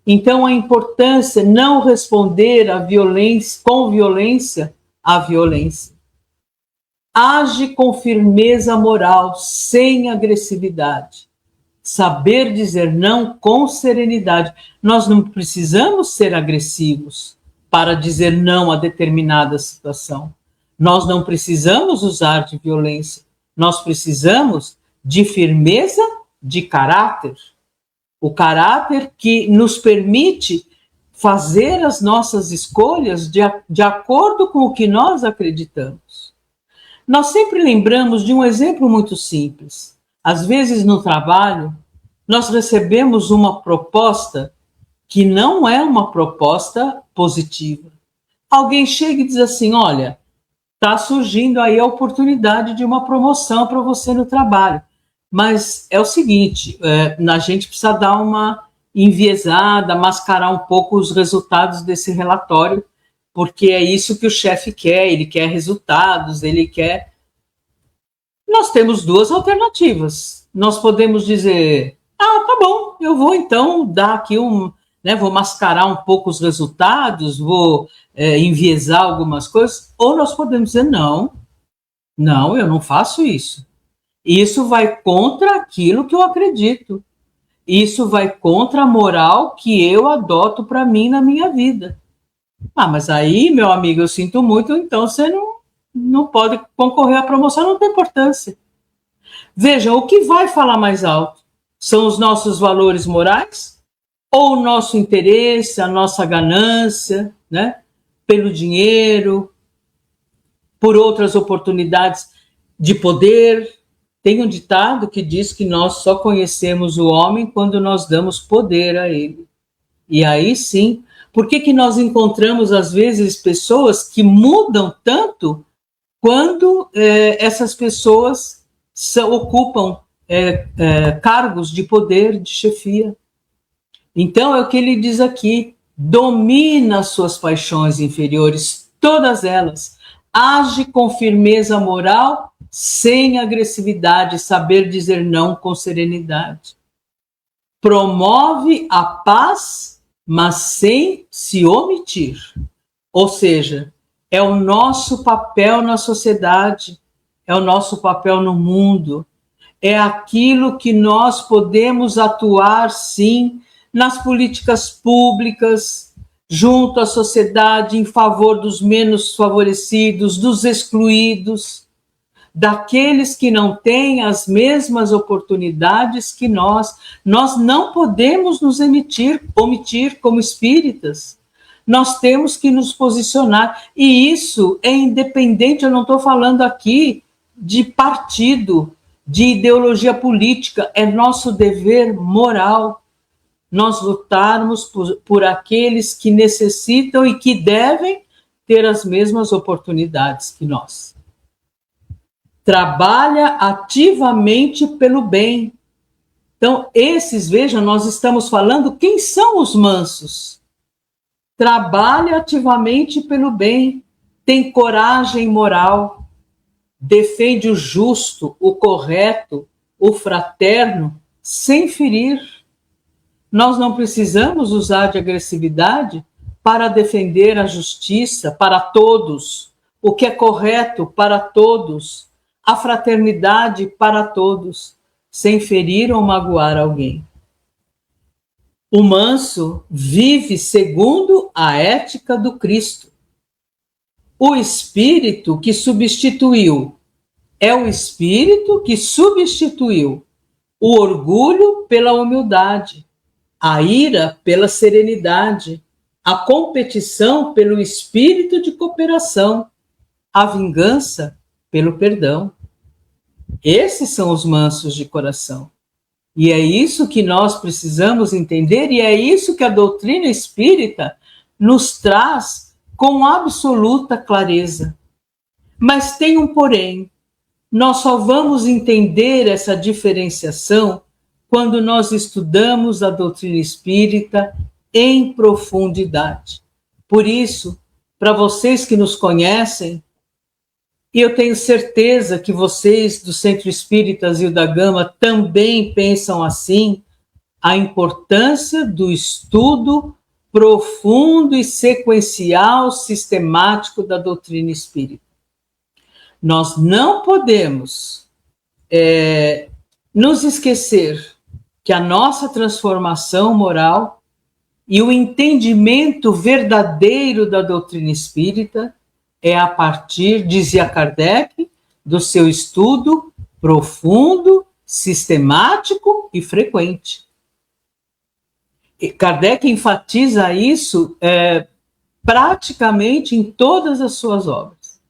Então, a importância não responder à violência, com violência à violência. Age com firmeza moral, sem agressividade. Saber dizer não com serenidade. Nós não precisamos ser agressivos para dizer não a determinada situação. Nós não precisamos usar de violência. Nós precisamos de firmeza de caráter. O caráter que nos permite fazer as nossas escolhas de acordo com o que nós acreditamos. Nós sempre lembramos de um exemplo muito simples. Às vezes, no trabalho, nós recebemos uma proposta que não é uma proposta positiva. Alguém chega e diz assim, olha, está surgindo aí a oportunidade de uma promoção para você no trabalho. Mas é o seguinte, a gente precisa dar uma enviesada, mascarar um pouco os resultados desse relatório porque é isso que o chefe quer, ele quer resultados, ele quer... Nós temos duas alternativas. Nós podemos dizer, tá bom, eu vou então dar aqui vou mascarar um pouco os resultados, vou enviesar algumas coisas, ou nós podemos dizer, não, eu não faço isso. Isso vai contra aquilo que eu acredito. Isso vai contra a moral que eu adoto para mim na minha vida. Mas aí, meu amigo, eu sinto muito, então você não pode concorrer à promoção, não tem importância. Vejam, o que vai falar mais alto? São os nossos valores morais? Ou o nosso interesse, a nossa ganância, né? Pelo dinheiro, por outras oportunidades de poder? Tem um ditado que diz que nós só conhecemos o homem quando nós damos poder a ele. E aí sim, por que nós encontramos às vezes pessoas que mudam tanto quando essas pessoas ocupam cargos de poder, de chefia? Então é o que ele diz aqui, domina as suas paixões inferiores, todas elas, age com firmeza moral, sem agressividade, saber dizer não com serenidade. Promove a paz, mas sem se omitir. Ou seja, é o nosso papel na sociedade, é o nosso papel no mundo, é aquilo que nós podemos atuar, sim, nas políticas públicas, junto à sociedade, em favor dos menos favorecidos, dos excluídos, daqueles que não têm as mesmas oportunidades que nós. Nós não podemos nos omitir como espíritas. Nós temos que nos posicionar. E isso é independente, eu não estou falando aqui de partido, de ideologia política, é nosso dever moral nós lutarmos por aqueles que necessitam e que devem ter as mesmas oportunidades que nós. Trabalha ativamente pelo bem. Então, vejam, nós estamos falando quem são os mansos. Trabalha ativamente pelo bem, tem coragem moral, defende o justo, o correto, o fraterno, sem ferir. Nós não precisamos usar de agressividade para defender a justiça para todos, o que é correto para todos, a fraternidade para todos, sem ferir ou magoar alguém. O manso vive segundo a ética do Cristo. O espírito que substituiu o orgulho pela humildade, a ira pela serenidade, a competição pelo espírito de cooperação, a vingança pelo perdão. Esses são os mansos de coração. E é isso que nós precisamos entender, e é isso que a doutrina espírita nos traz com absoluta clareza. Mas tem um porém. Nós só vamos entender essa diferenciação quando nós estudamos a doutrina espírita em profundidade. Por isso, para vocês que nos conhecem, e eu tenho certeza que vocês do Centro Espírita Zilda da Gama também pensam assim, a importância do estudo profundo e sequencial sistemático da doutrina espírita. Nós não podemos nos esquecer que a nossa transformação moral e o entendimento verdadeiro da doutrina espírita é a partir, dizia Kardec, do seu estudo profundo, sistemático e frequente. E Kardec enfatiza isso praticamente em todas as suas obras.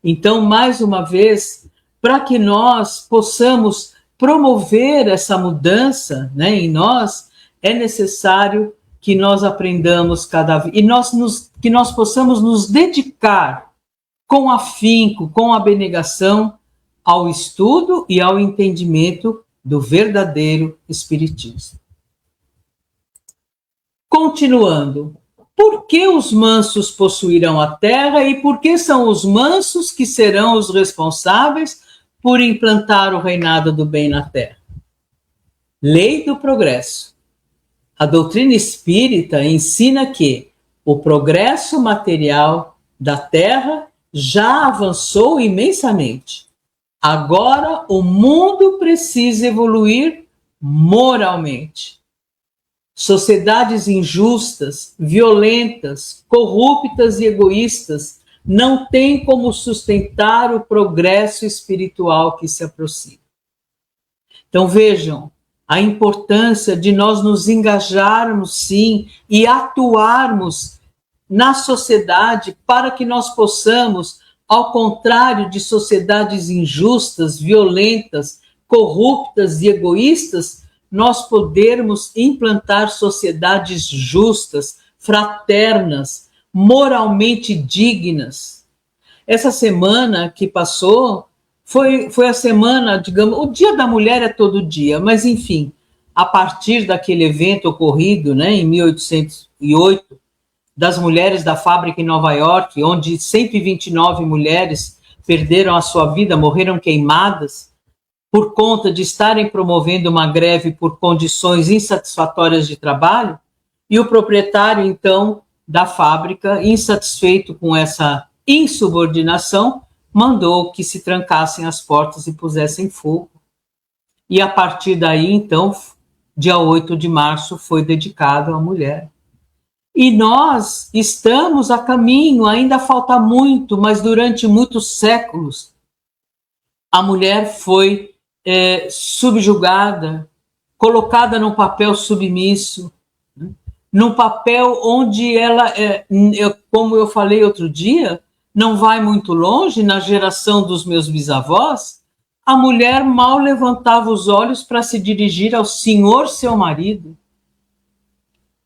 Então, mais uma vez, para que nós possamos promover essa mudança, né, em nós, é necessário que nós aprendamos cada vez, e que nós possamos nos dedicar com afinco, com abnegação, ao estudo e ao entendimento do verdadeiro espiritismo. Continuando, por que os mansos possuirão a terra e por que são os mansos que serão os responsáveis por implantar o reinado do bem na terra? Lei do progresso. A doutrina espírita ensina que o progresso material da terra já avançou imensamente. Agora o mundo precisa evoluir moralmente. Sociedades injustas, violentas, corruptas e egoístas não têm como sustentar o progresso espiritual que se aproxima. Então vejam a importância de nós nos engajarmos, sim, e atuarmos na sociedade para que nós possamos, ao contrário de sociedades injustas, violentas, corruptas e egoístas, nós podermos implantar sociedades justas, fraternas, moralmente dignas. Essa semana que passou foi a semana, digamos, o Dia da Mulher é todo dia, mas enfim, a partir daquele evento ocorrido, né, em 1808, das mulheres da fábrica em Nova York, onde 129 mulheres perderam a sua vida, morreram queimadas, por conta de estarem promovendo uma greve por condições insatisfatórias de trabalho, e o proprietário, então, da fábrica, insatisfeito com essa insubordinação, mandou que se trancassem as portas e pusessem fogo. E a partir daí, então, dia 8 de março foi dedicado à mulher. E nós estamos a caminho, ainda falta muito, mas durante muitos séculos, a mulher foi subjugada, colocada num papel submisso, né? Num papel onde ela, como eu falei outro dia, não vai muito longe, na geração dos meus bisavós, a mulher mal levantava os olhos para se dirigir ao senhor, seu marido.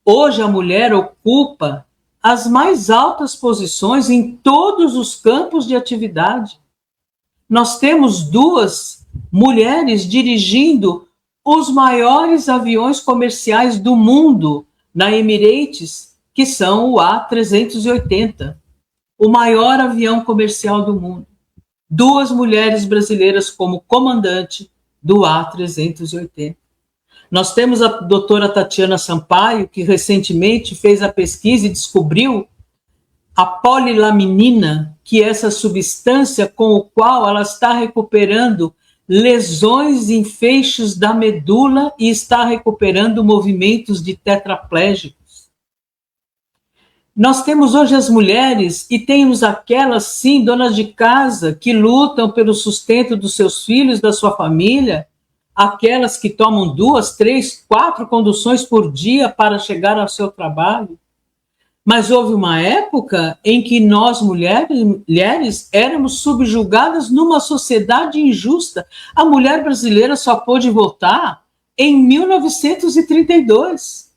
Hoje a mulher ocupa as mais altas posições em todos os campos de atividade. Nós temos 2 mulheres dirigindo os maiores aviões comerciais do mundo na Emirates, que são o A380, o maior avião comercial do mundo. 2 mulheres brasileiras como comandante do A380. Nós temos a doutora Tatiana Sampaio, que recentemente fez a pesquisa e descobriu a polilaminina, que é essa substância com a qual ela está recuperando lesões em feixes da medula e está recuperando movimentos de tetraplégicos. Nós temos hoje as mulheres e temos aquelas, sim, donas de casa, que lutam pelo sustento dos seus filhos, da sua família, aquelas que tomam 2, 3, 4 conduções por dia para chegar ao seu trabalho. Mas houve uma época em que nós, mulheres, éramos subjugadas numa sociedade injusta. A mulher brasileira só pôde votar em 1932.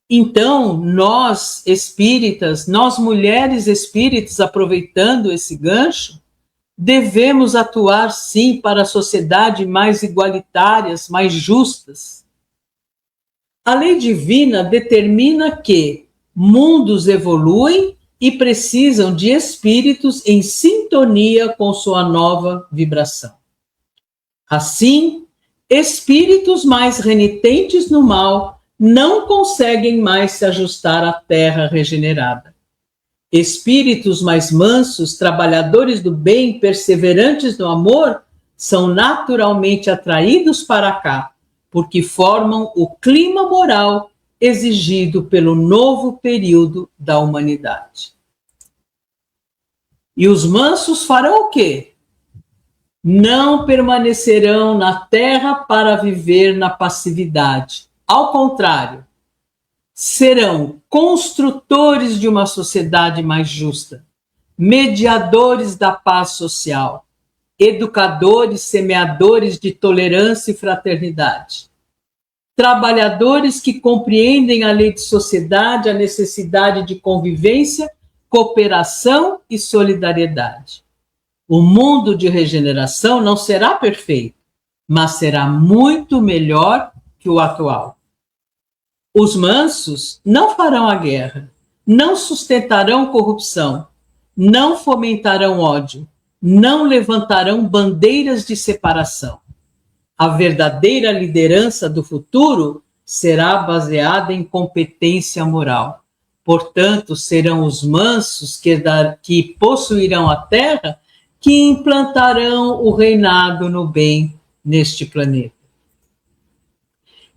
Então, nós espíritas, nós mulheres espíritas, aproveitando esse gancho, devemos atuar, sim, para a sociedade mais igualitárias, mais justas. A lei divina determina que mundos evoluem e precisam de espíritos em sintonia com sua nova vibração. Assim, espíritos mais renitentes no mal não conseguem mais se ajustar à terra regenerada. Espíritos mais mansos, trabalhadores do bem, perseverantes no amor, são naturalmente atraídos para cá, porque formam o clima moral exigido pelo novo período da humanidade. E os mansos farão o quê? Não permanecerão na terra para viver na passividade. Ao contrário, serão construtores de uma sociedade mais justa, mediadores da paz social, educadores, semeadores de tolerância e fraternidade, trabalhadores que compreendem a lei de sociedade, a necessidade de convivência, cooperação e solidariedade. O mundo de regeneração não será perfeito, mas será muito melhor que o atual. Os mansos não farão a guerra, não sustentarão corrupção, não fomentarão ódio, não levantarão bandeiras de separação. A verdadeira liderança do futuro será baseada em competência moral. Portanto, serão os mansos que possuirão a terra que implantarão o reinado no bem neste planeta.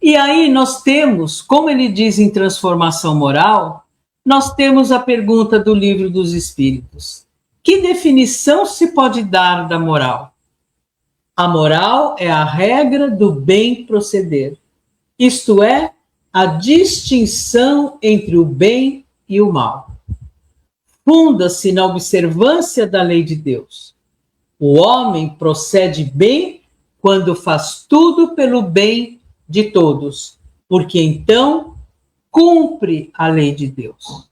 E aí nós temos, como ele diz em Transformação Moral, nós temos a pergunta do Livro dos Espíritos. Que definição se pode dar da moral? A moral é a regra do bem proceder, isto é, a distinção entre o bem e o mal. Funda-se na observância da lei de Deus. O homem procede bem quando faz tudo pelo bem de todos, porque então cumpre a lei de Deus.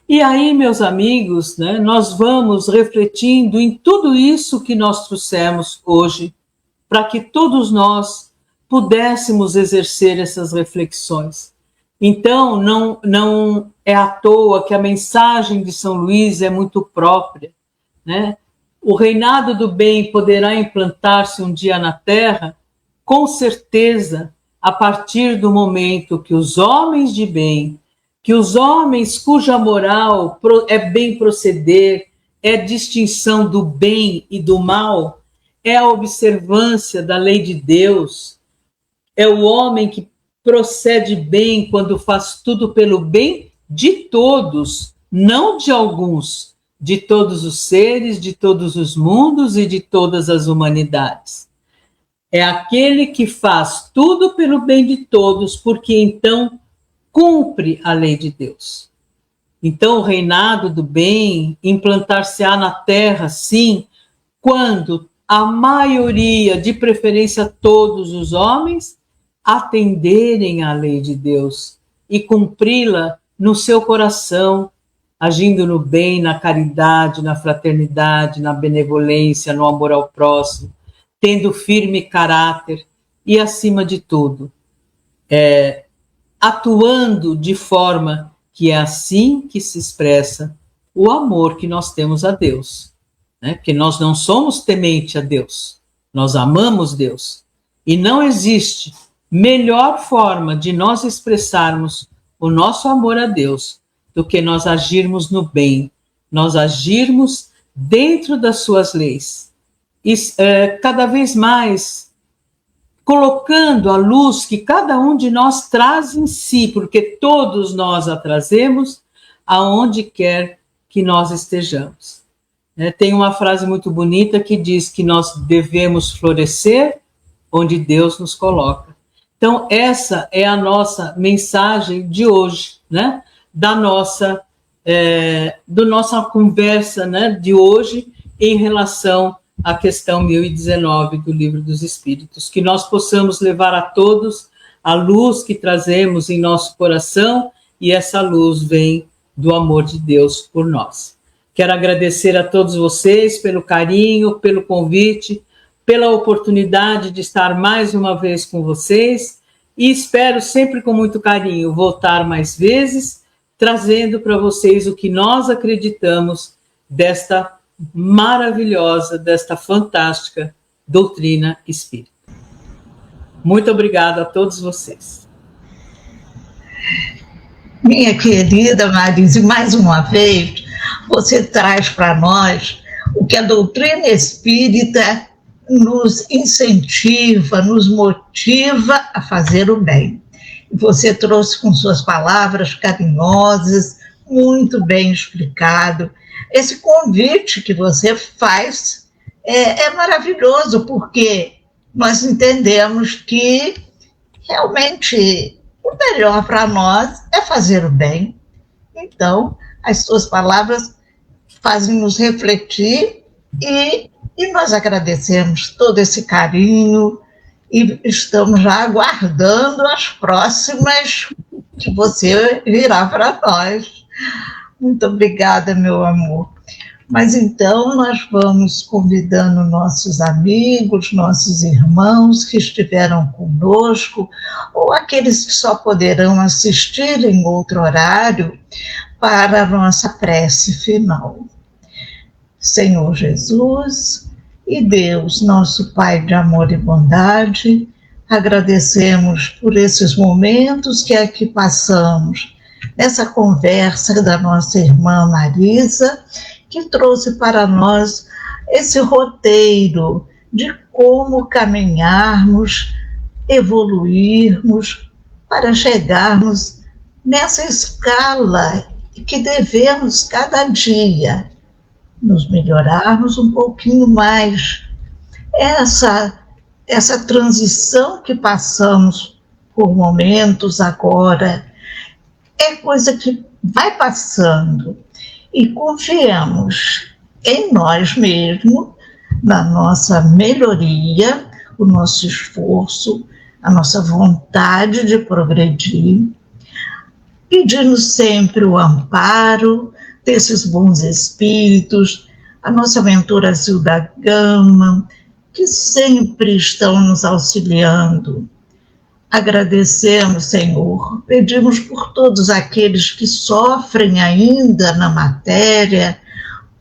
E aí, meus amigos, né, nós vamos refletindo em tudo isso que nós trouxemos hoje, para que todos nós pudéssemos exercer essas reflexões. Então, não é à toa que a mensagem de São Luís é muito própria, né? O reinado do bem poderá implantar-se um dia na Terra, com certeza, a partir do momento que os homens de bem, que os homens cuja moral é bem proceder, é distinção do bem e do mal, é a observância da lei de Deus, é o homem que procede bem quando faz tudo pelo bem de todos, não de alguns, de todos os seres, de todos os mundos e de todas as humanidades. É aquele que faz tudo pelo bem de todos, porque então cumpre a lei de Deus. Então o reinado do bem implantar-se-á na Terra, sim, quando a maioria, de preferência todos os homens, atenderem à lei de Deus e cumpri-la no seu coração, agindo no bem, na caridade, na fraternidade, na benevolência, no amor ao próximo, tendo firme caráter e, acima de tudo, atuando de forma que é assim que se expressa o amor que nós temos a Deus. Né? Porque nós não somos temente a Deus, nós amamos Deus. E não existe melhor forma de nós expressarmos o nosso amor a Deus do que nós agirmos no bem, nós agirmos dentro das suas leis. E cada vez mais colocando a luz que cada um de nós traz em si, porque todos nós a trazemos aonde quer que nós estejamos. Tem uma frase muito bonita que diz que nós devemos florescer onde Deus nos coloca. Então, essa é a nossa mensagem de hoje, né? Da nossa conversa, né, de hoje em relação à questão 1019 do Livro dos Espíritos, que nós possamos levar a todos a luz que trazemos em nosso coração, e essa luz vem do amor de Deus por nós. Quero agradecer a todos vocês pelo carinho, pelo convite, pela oportunidade de estar mais uma vez com vocês, e espero sempre com muito carinho voltar mais vezes, trazendo para vocês o que nós acreditamos desta maravilhosa, desta fantástica doutrina espírita. Muito obrigada a todos vocês. Minha querida Marise, mais uma vez, você traz para nós o que a doutrina espírita nos incentiva, nos motiva a fazer o bem. Você trouxe com suas palavras carinhosas, muito bem explicado. Esse convite que você faz é maravilhoso, porque nós entendemos que realmente o melhor para nós é fazer o bem. Então, as suas palavras fazem nos refletir e nós agradecemos todo esse carinho e estamos já aguardando as próximas que você virá para nós. Muito obrigada, meu amor. Mas então nós vamos convidando nossos amigos, nossos irmãos que estiveram conosco, ou aqueles que só poderão assistir em outro horário, para a nossa prece final. Senhor Jesus e Deus, nosso Pai de amor e bondade, agradecemos por esses momentos que aqui passamos, nessa conversa da nossa irmã Marisa, que trouxe para nós esse roteiro de como caminharmos, evoluirmos, para chegarmos nessa escala que devemos cada dia nos melhorarmos um pouquinho mais. Essa transição que passamos por momentos agora é coisa que vai passando. E confiamos em nós mesmos, na nossa melhoria, o nosso esforço, a nossa vontade de progredir, pedindo sempre o amparo desses bons espíritos, a nossa mentora Zilda Gama, que sempre estão nos auxiliando. Agradecemos, Senhor, pedimos por todos aqueles que sofrem ainda na matéria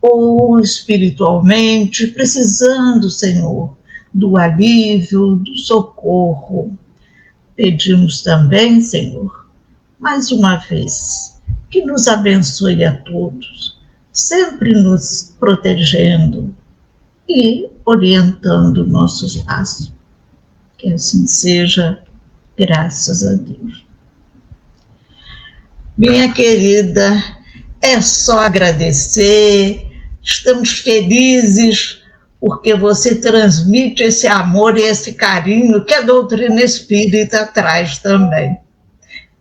ou espiritualmente, precisando, Senhor, do alívio, do socorro. Pedimos também, Senhor, mais uma vez, que nos abençoe a todos, sempre nos protegendo e orientando o nosso passo. Que assim seja. Graças a Deus. Minha querida, é só agradecer, estamos felizes porque você transmite esse amor e esse carinho que a doutrina espírita traz também.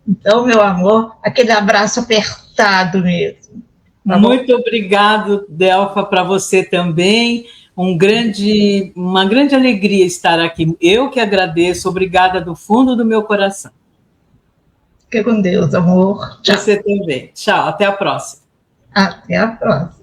Então, meu amor, aquele abraço apertado mesmo. Tá muito obrigado, Delfa, para você também. Uma grande alegria estar aqui. Eu que agradeço, obrigada do fundo do meu coração. Fique com Deus, amor. Tchau. Você também. Tchau, até a próxima. Até a próxima.